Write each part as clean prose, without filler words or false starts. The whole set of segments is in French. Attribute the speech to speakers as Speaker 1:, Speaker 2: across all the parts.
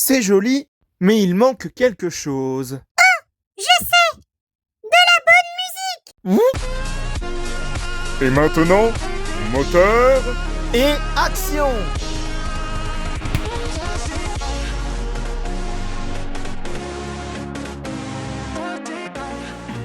Speaker 1: C'est joli, mais il manque quelque chose.
Speaker 2: Je sais! De la bonne musique!
Speaker 3: Et maintenant, moteur.
Speaker 1: Et action!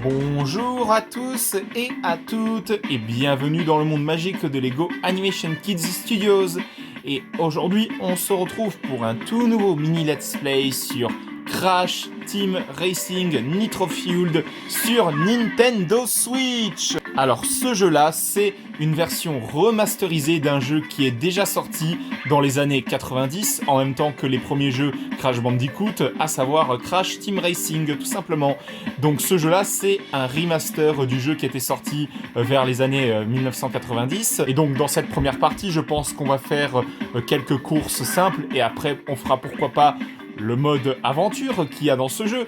Speaker 1: Bonjour à tous et à toutes et bienvenue dans le monde magique de Lego Animation Kids Studios. Et aujourd'hui, on se retrouve pour un tout nouveau mini let's play sur Crash Team Racing Nitro Fueled sur Nintendo Switch. Alors ce jeu-là, c'est une version remasterisée d'un jeu qui est déjà sorti dans les années 90, en même temps que les premiers jeux Crash Bandicoot, à savoir Crash Team Racing tout simplement. Donc ce jeu-là, c'est un remaster du jeu qui était sorti vers les années 1990. Et donc dans cette première partie, je pense qu'on va faire quelques courses simples et après on fera pourquoi pas le mode aventure qu'il y a dans ce jeu.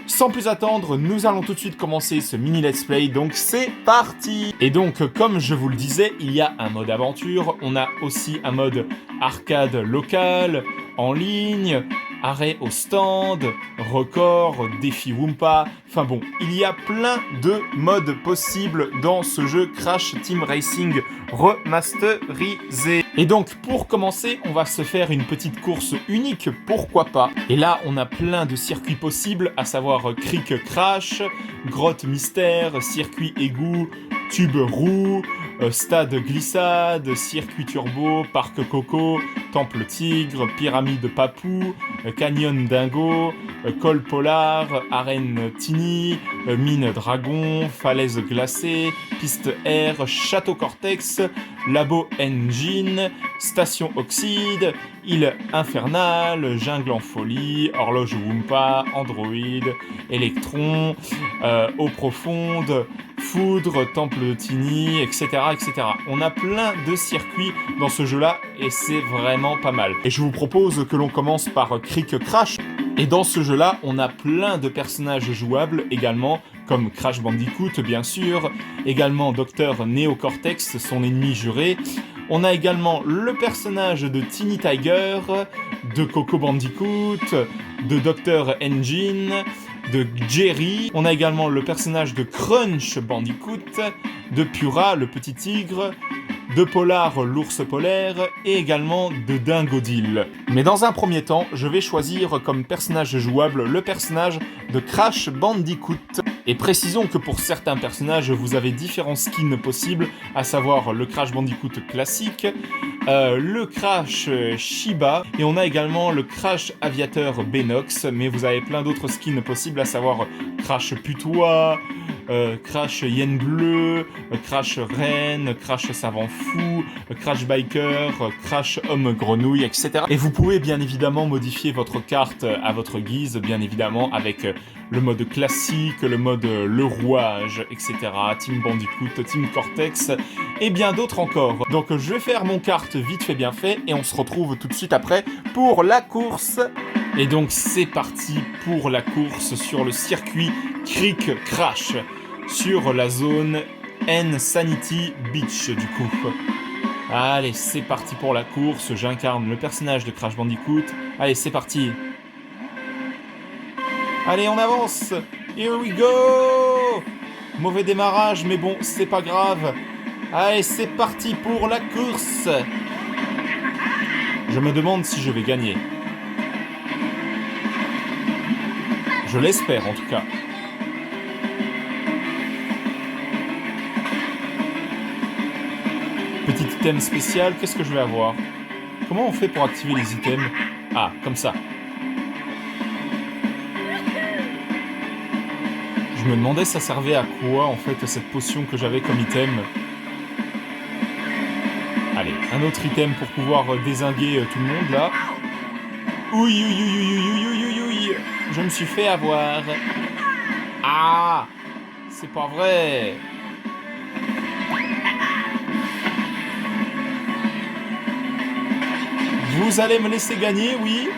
Speaker 1: Sans plus attendre, nous allons tout de suite commencer ce mini let's play, donc c'est parti! Et donc, comme je vous le disais, il y a un mode aventure, on a aussi un mode arcade local, en ligne, arrêt au stand, record, défi Wumpa, enfin bon, il y a plein de modes possibles dans ce jeu Crash Team Racing remasterisé. Et donc, pour commencer, on va se faire une petite course unique, pourquoi pas. Et là, on a plein de circuits possibles, à savoir Creek Crash, Grotte Mystère, Circuit Égout, Tube Roue, Stade Glissade, Circuit Turbo, Parc Coco, Temple Tigre, Pyramide Papou, Canyon Dingo, Col Polar, Arène Tini, Mine Dragon, Falaise Glacée, Piste Air, Château Cortex, Labo Engine, Station Oxyde, Île Infernale, Jungle en Folie, Horloge Wumpa, Android, Electron, Eau Profonde, Foudre, Temple de Tini, etc., etc. On a plein de circuits dans ce jeu-là et c'est vraiment pas mal. Et je vous propose que l'on commence par Creek Crash. Et dans ce jeu-là, on a plein de personnages jouables également, comme Crash Bandicoot bien sûr, également Dr Neocortex, son ennemi juré. On a également le personnage de Tiny Tiger, de Coco Bandicoot, de Dr Engine, de Jerry. On a également le personnage de Crunch Bandicoot, de Pura, le petit tigre, de Polar, l'ours polaire, et également de Dingodile. Mais dans un premier temps, je vais choisir comme personnage jouable le personnage de Crash Bandicoot. Et précisons que pour certains personnages, vous avez différents skins possibles, à savoir le Crash Bandicoot classique, le Crash Shiba, et on a également le Crash Aviateur Benox, mais vous avez plein d'autres skins possibles, à savoir Crash Putois, Crash Hyène Bleue, Crash Reine, Crash Savant Fou, Crash Biker, Crash Homme Grenouille, etc. Et vous pouvez bien évidemment modifier votre carte à votre guise, bien évidemment avec le mode classique, le mode le rouage, etc. Team Bandicoot, Team Cortex et bien d'autres encore. Donc je vais faire mon carte vite fait bien fait et on se retrouve tout de suite après pour la course. Et donc c'est parti pour la course sur le circuit Creek Crash, sur la zone N-Sanity Beach du coup. Allez, c'est parti pour la course, j'incarne le personnage de Crash Bandicoot. Allez, c'est parti. Allez, on avance. Here we go. Mauvais démarrage, mais bon, c'est pas grave. Allez, c'est parti pour la course. Je me demande si je vais gagner. Je l'espère en tout cas. Petit item spécial, qu'est-ce que je vais avoir? Comment on fait pour activer les items? Ah, comme ça. Je me demandais ça servait à quoi en fait cette potion que j'avais comme item. Allez, un autre item pour pouvoir dézinguer tout le monde là. Ouïe, ouïe, ouïe, ouïe, ouïe, ouïe, ouïe, ouïe. Je me suis fait avoir. Ah, c'est pas vrai. Vous allez me laisser gagner, oui?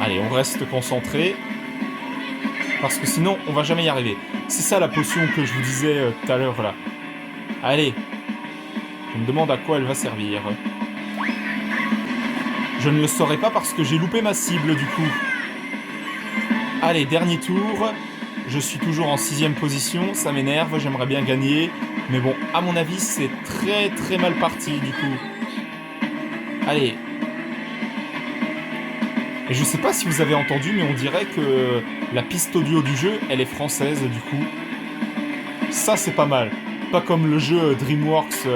Speaker 1: Allez, on reste concentré. Parce que sinon, on va jamais y arriver. C'est ça la potion que je vous disais tout à l'heure là. Allez. Je me demande à quoi elle va servir. Je ne le saurai pas parce que j'ai loupé ma cible du coup. Allez, dernier tour. Je suis toujours en 6ème position, ça m'énerve, j'aimerais bien gagner. Mais bon, à mon avis, c'est très très mal parti du coup. Allez. Et je sais pas si vous avez entendu, mais on dirait que la piste audio du jeu, elle est française du coup. Ça, c'est pas mal. Pas comme le jeu DreamWorks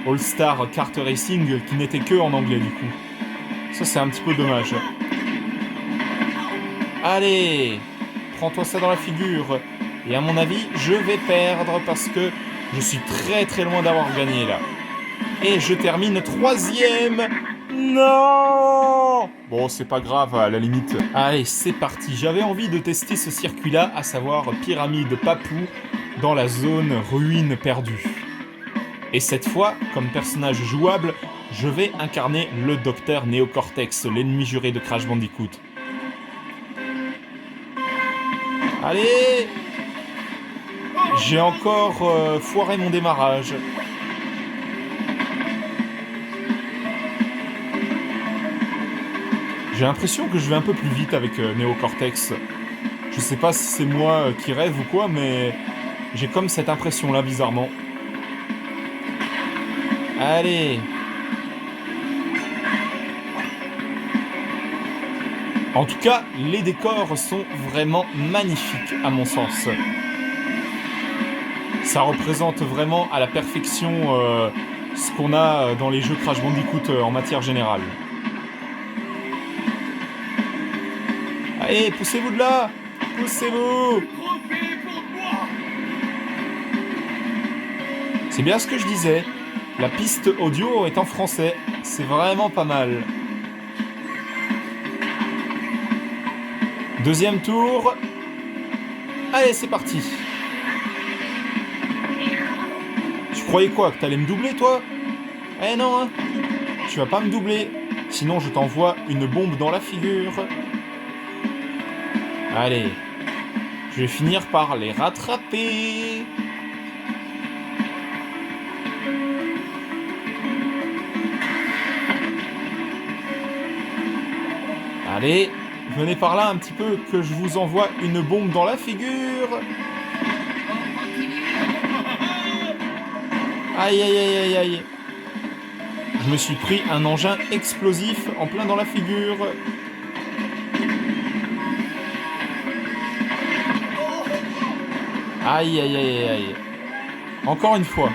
Speaker 1: All-Star Kart Racing qui n'était que en anglais du coup. Ça, c'est un petit peu dommage. Allez, prends-toi ça dans la figure. Et à mon avis, je vais perdre parce que je suis très très loin d'avoir gagné là. Et je termine 3ème. Non! Bon, c'est pas grave, à la limite. Allez, c'est parti. J'avais envie de tester ce circuit-là, à savoir Pyramide Papou, dans la zone ruine perdue. Et cette fois, comme personnage jouable, je vais incarner le Docteur Néocortex, l'ennemi juré de Crash Bandicoot. Allez! J'ai encore foiré mon démarrage. J'ai l'impression que je vais un peu plus vite avec Néocortex. Je sais pas si c'est moi qui rêve ou quoi, mais j'ai comme cette impression-là, bizarrement. Allez! En tout cas, les décors sont vraiment magnifiques, à mon sens. Ça représente vraiment à la perfection ce qu'on a dans les jeux Crash Bandicoot en matière générale. Allez, poussez-vous de là! Poussez-vous! C'est bien ce que je disais. La piste audio est en français. C'est vraiment pas mal. 2e tour. Allez, c'est parti. Tu croyais quoi? Que t'allais me doubler, toi? Eh non, hein. Tu vas pas me doubler. Sinon, je t'envoie une bombe dans la figure. Allez. Je vais finir par les rattraper. Allez. Venez par là un petit peu, que je vous envoie une bombe dans la figure. Aïe, aïe, aïe, aïe, aïe. Je me suis pris un engin explosif en plein dans la figure. Aïe, aïe, aïe, aïe, aïe. Encore une fois.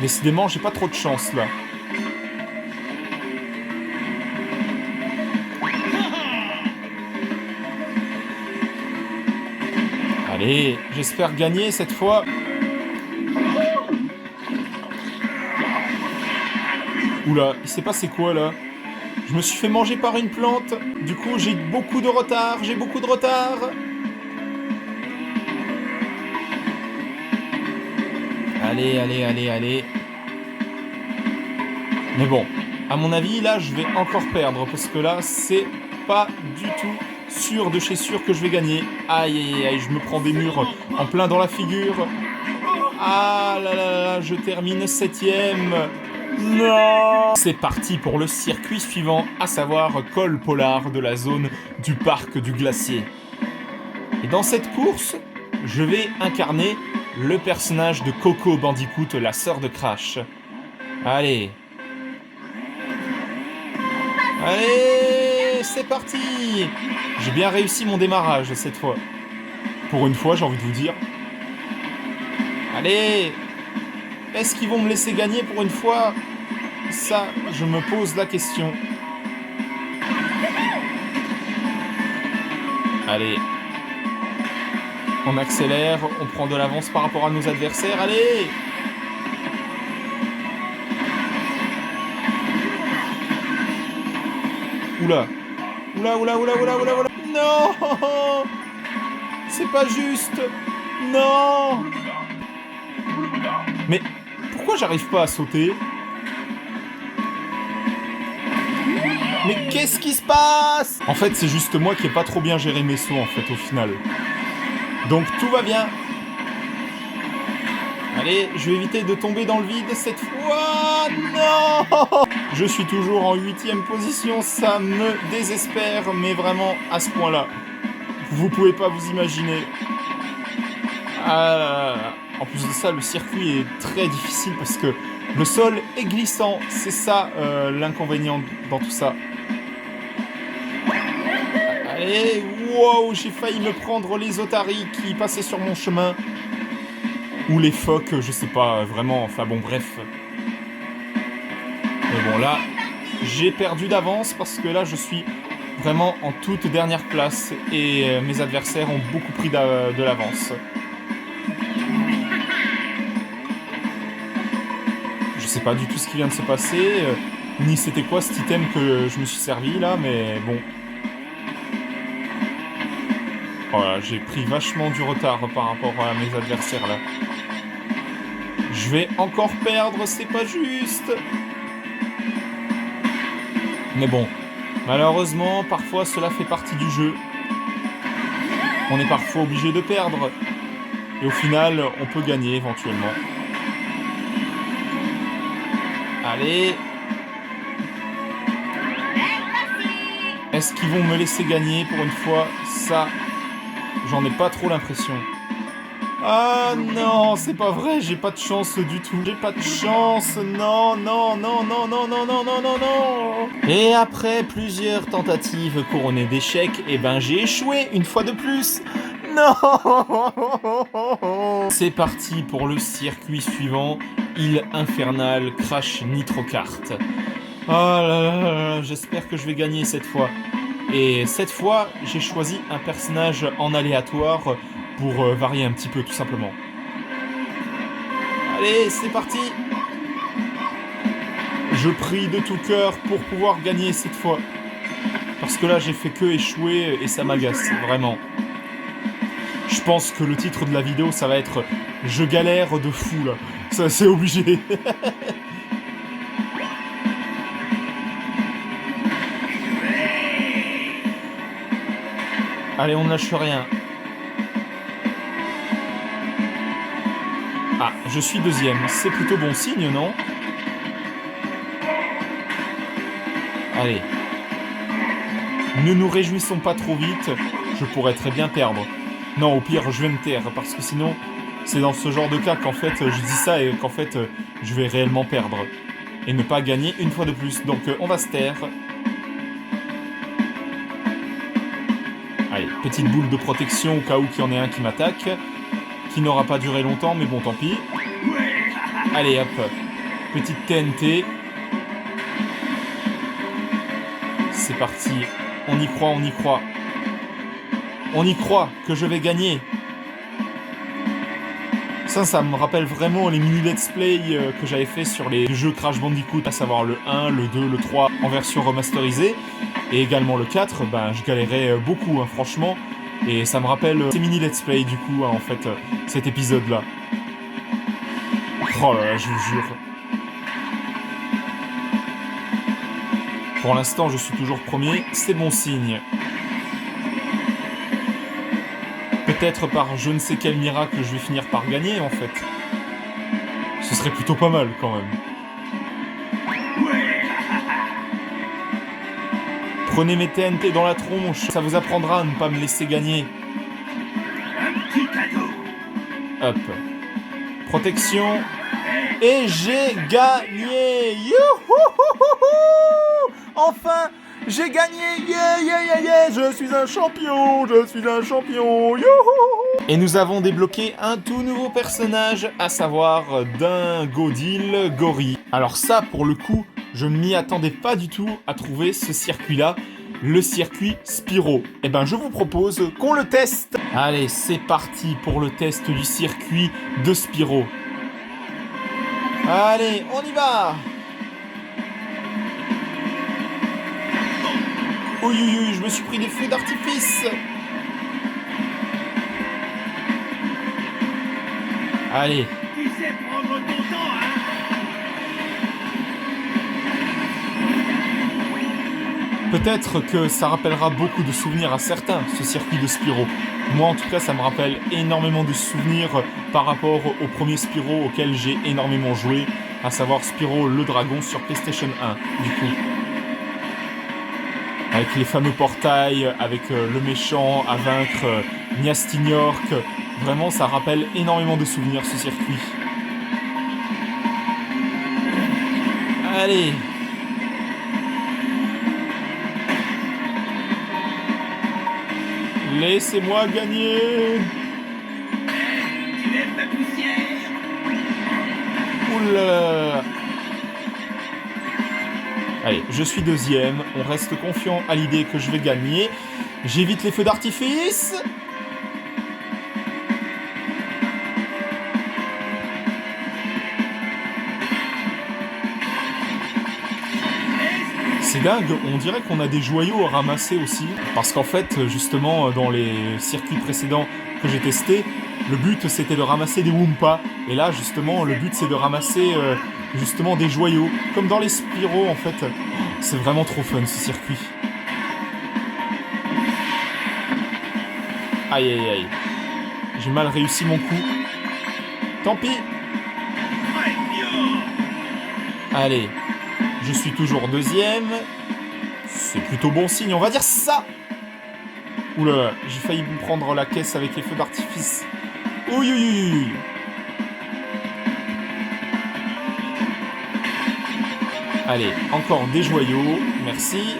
Speaker 1: Décidément, j'ai pas trop de chance, là. Allez, j'espère gagner cette fois. Oula, il s'est passé quoi là? Je me suis fait manger par une plante. Du coup, j'ai beaucoup de retard. Allez, allez, allez, allez. Mais bon, à mon avis, là, je vais encore perdre. Parce que là, c'est pas du tout sûr de chez sûr que je vais gagner. Aïe, aïe, aïe, je me prends des murs en plein dans la figure. Ah là là là, je termine 7ème. Non! C'est parti pour le circuit suivant, à savoir col polar de la zone du parc du glacier. Et dans cette course, je vais incarner le personnage de Coco Bandicoot, la sœur de Crash. Allez. Allez, c'est parti! J'ai bien réussi mon démarrage cette fois. Pour une fois, j'ai envie de vous dire. Allez! Est-ce qu'ils vont me laisser gagner pour une fois? Ça, je me pose la question. Allez. On accélère, on prend de l'avance par rapport à nos adversaires. Allez! Oula! Oula, oula, oula, oula, oula, oula! Non! C'est pas juste! Non! Mais pourquoi j'arrive pas à sauter? Mais qu'est-ce qui se passe? En fait, c'est juste moi qui ai pas trop bien géré mes sauts, en fait, au final. Donc, tout va bien. Allez, je vais éviter de tomber dans le vide cette fois. Non! Je suis toujours en 8e position, ça me désespère, mais vraiment à ce point-là. Vous pouvez pas vous imaginer. En plus de ça, le circuit est très difficile parce que le sol est glissant. C'est ça l'inconvénient dans tout ça. Allez, wow, j'ai failli me prendre les otaries qui passaient sur mon chemin. Ou les phoques, je sais pas, vraiment, enfin bon, bref. Mais bon, là, j'ai perdu d'avance parce que là, je suis vraiment en toute dernière place et mes adversaires ont beaucoup pris de l'avance. Je sais pas du tout ce qui vient de se passer, ni c'était quoi cet item que je me suis servi là, mais bon. Voilà, j'ai pris vachement du retard par rapport à mes adversaires là. Je vais encore perdre, c'est pas juste. Mais bon, malheureusement, parfois cela fait partie du jeu. On est parfois obligé de perdre. Et au final, on peut gagner éventuellement. Allez. Est-ce qu'ils vont me laisser gagner pour une fois? Ça, j'en ai pas trop l'impression. Ah non, c'est pas vrai, j'ai pas de chance du tout. J'ai pas de chance, non, non, non, non, non, non, non, non, non, non. Et après plusieurs tentatives couronnées d'échecs, eh ben j'ai échoué une fois de plus. Non. C'est parti pour le circuit suivant, île infernale Crash Nitro Kart. Oh là là là, j'espère que je vais gagner cette fois. Et cette fois, j'ai choisi un personnage en aléatoire pour varier un petit peu, tout simplement. Allez, c'est parti! Je prie de tout cœur pour pouvoir gagner cette fois. Parce que là, j'ai fait que échouer et ça m'agace, vraiment. Je pense que le titre de la vidéo, ça va être « Je galère de fou », là. Ça, c'est obligé. Allez, on ne lâche rien. Ah, je suis deuxième. C'est plutôt bon signe, non? Allez. Ne nous réjouissons pas trop vite. Je pourrais très bien perdre. Non, au pire, je vais me taire. Parce que sinon, c'est dans ce genre de cas qu'en fait, je dis ça et qu'en fait, je vais réellement perdre. Et ne pas gagner une fois de plus. Donc, on va se taire. Allez, petite boule de protection au cas où qu'il y en ait un qui m'attaque. Qui n'aura pas duré longtemps, mais bon, tant pis. Allez, hop. Petite TNT. C'est parti. On y croit, on y croit. On y croit que je vais gagner. Ça me rappelle vraiment les mini let's play que j'avais fait sur les jeux Crash Bandicoot, à savoir le 1, le 2, le 3 en version remasterisée. Et également le 4, ben, je galérais beaucoup, hein, franchement. Et ça me rappelle ces mini let's play, du coup, hein, en fait, cet épisode-là. Oh là là, je vous jure. Pour l'instant, je suis toujours premier, c'est bon signe. Peut-être par je ne sais quel miracle, je vais finir par gagner, en fait. Ce serait plutôt pas mal, quand même. Prenez mes TNT dans la tronche, ça vous apprendra à ne pas me laisser gagner. Hop. Protection. Et j'ai gagné. Youhouhouhou. Enfin, j'ai gagné. Yeah, yeah, yeah, yeah. Je suis un champion. Je suis un champion. Youhou. Et nous avons débloqué un tout nouveau personnage, à savoir Dingodil Gory. Alors ça, pour le coup, je ne m'y attendais pas du tout à trouver ce circuit-là, le circuit Spyro. Eh ben, je vous propose qu'on le teste. Allez, c'est parti pour le test du circuit de Spyro. Allez, on y va. Oui, oui, oui, je me suis pris des feux d'artifice. Allez.
Speaker 4: Tu sais prendre ton temps, hein?
Speaker 1: Peut-être que ça rappellera beaucoup de souvenirs à certains, ce circuit de Spyro. Moi, en tout cas, ça me rappelle énormément de souvenirs par rapport au premier Spyro auquel j'ai énormément joué, à savoir Spyro le Dragon sur PlayStation 1, du coup. Avec les fameux portails, avec le méchant à vaincre, Gnasty Gnorc. Vraiment, ça rappelle énormément de souvenirs, ce circuit. Allez! Laissez-moi gagner!
Speaker 4: Tu aimes ma poussière?
Speaker 1: Oula! Allez, je suis deuxième. On reste confiant à l'idée que je vais gagner. J'évite les feux d'artifice. C'est dingue, on dirait qu'on a des joyaux à ramasser aussi. Parce qu'en fait, justement, dans les circuits précédents que j'ai testés, le but c'était de ramasser des Wumpas. Et là, justement, le but c'est de ramasser justement des joyaux. Comme dans les Spyro, en fait. C'est vraiment trop fun ce circuit. Aïe aïe aïe. J'ai mal réussi mon coup. Tant pis. Allez. Je suis toujours deuxième. C'est plutôt bon signe, on va dire ça. Oula, j'ai failli me prendre la caisse avec les feux d'artifice. Ouïe, ouïe, ouïe. Allez, encore des joyaux, merci.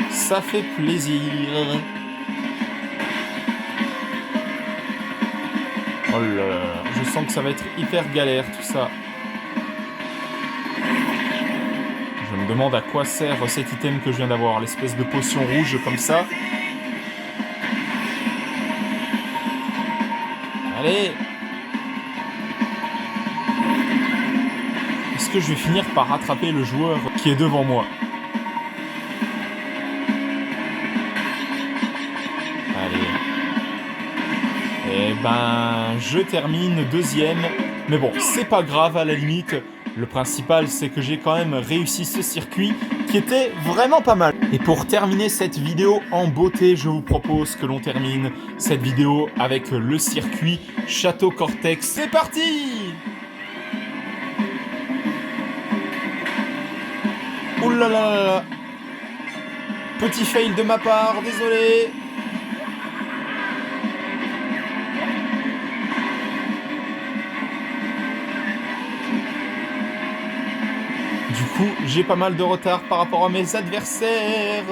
Speaker 1: Ça fait plaisir. Oh là là, je sens que ça va être hyper galère tout ça. Je me demande à quoi sert cet item que je viens d'avoir, l'espèce de potion rouge comme ça. Allez! Est-ce que je vais finir par rattraper le joueur qui est devant moi? Allez. Eh ben, je termine deuxième. Mais bon, c'est pas grave à la limite. Le principal, c'est que j'ai quand même réussi ce circuit qui était vraiment pas mal. Et pour terminer cette vidéo en beauté, je vous propose que l'on termine cette vidéo avec le circuit Château Cortex. C'est parti! Ouh là là là là! Petit fail de ma part, désolé! Du coup, j'ai pas mal de retard par rapport à mes adversaires.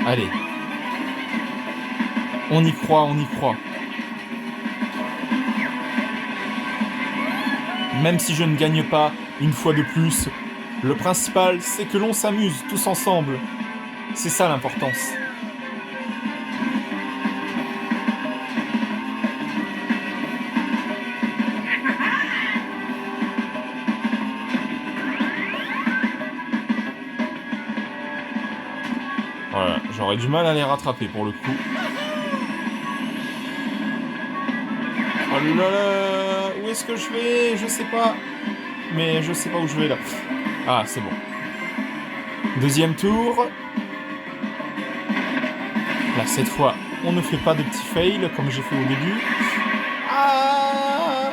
Speaker 1: Allez. On y croit, on y croit. Même si je ne gagne pas une fois de plus, le principal, c'est que l'on s'amuse tous ensemble. C'est ça l'importance. Voilà, j'aurais du mal à les rattraper pour le coup. Oh là là, où est-ce que je vais? Je sais pas. Mais je sais pas où je vais là. Ah, c'est bon. Deuxième tour. Là, cette fois, on ne fait pas de petits fails comme j'ai fait au début. Ah!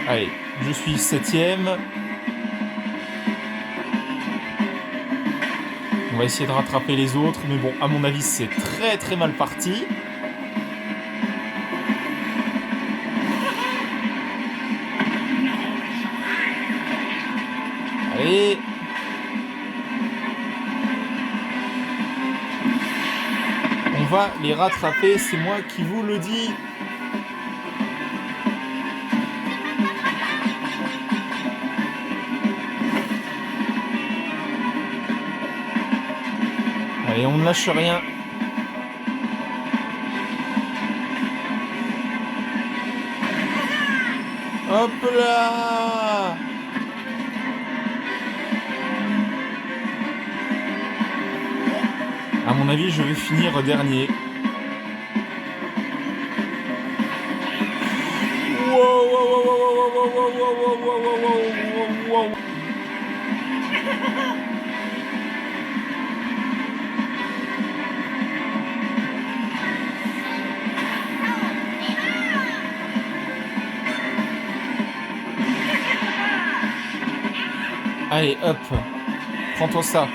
Speaker 1: Allez, je suis septième. On va essayer de rattraper les autres, mais bon, à mon avis, c'est très très mal parti. Allez. On va les rattraper, c'est moi qui vous le dis. Allez, on ne lâche rien. Hop là! À mon avis, je vais finir dernier. Wow, wow, wow, wow, wow, wow, wow, wow, wow, wow, wow. Allez, hop. Prends-toi ça.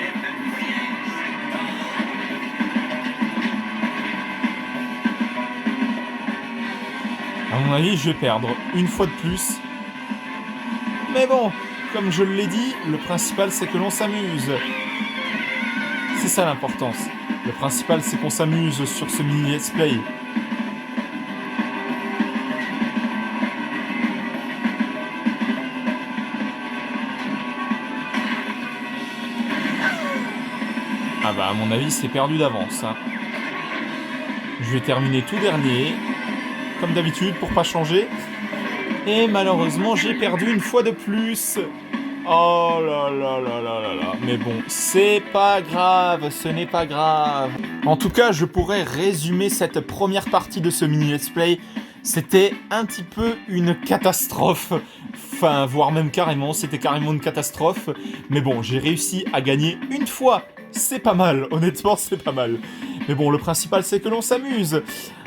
Speaker 1: À mon avis, je vais perdre une fois de plus. Mais bon, comme je l'ai dit, le principal c'est que l'on s'amuse. C'est ça l'importance. Le principal c'est qu'on s'amuse sur ce mini let's play. Ah bah à mon avis c'est perdu d'avance. Hein. Je vais terminer tout dernier, comme d'habitude pour pas changer. Et malheureusement j'ai perdu une fois de plus. Oh là là là là là là. Mais bon, c'est pas grave, ce n'est pas grave. En tout cas, je pourrais résumer cette première partie de ce mini let's play. C'était un petit peu une catastrophe. Enfin, voire même carrément, c'était carrément une catastrophe. Mais bon, j'ai réussi à gagner une fois. C'est pas mal, honnêtement, c'est pas mal. Mais bon, le principal, c'est que l'on s'amuse.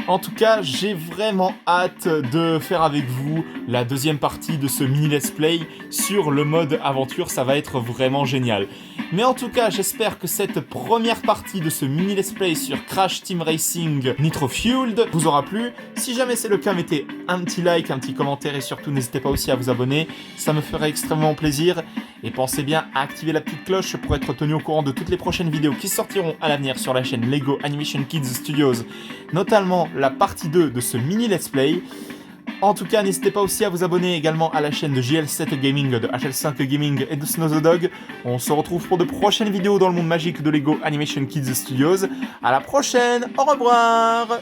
Speaker 1: En tout cas, j'ai vraiment hâte de faire avec vous la deuxième partie de ce mini let's play sur le mode aventure. Ça va être vraiment génial. Mais en tout cas, j'espère que cette première partie de ce mini let's play sur Crash Team Racing Nitro Fueled vous aura plu. Si jamais c'est le cas, mettez un petit like, un petit commentaire et surtout n'hésitez pas aussi à vous abonner. Ça me ferait extrêmement plaisir. Et pensez bien à activer la petite cloche pour être tenu au courant de toutes les prochaines vidéos qui sortiront à l'avenir sur la chaîne Lego Animation Kids Studios, notamment la partie 2 de ce mini let's play. En tout cas, n'hésitez pas aussi à vous abonner également à la chaîne de JL7 Gaming, de HL5 Gaming et de Snow the Dog. On se retrouve pour de prochaines vidéos dans le monde magique de Lego Animation Kids Studios. À la prochaine, au revoir!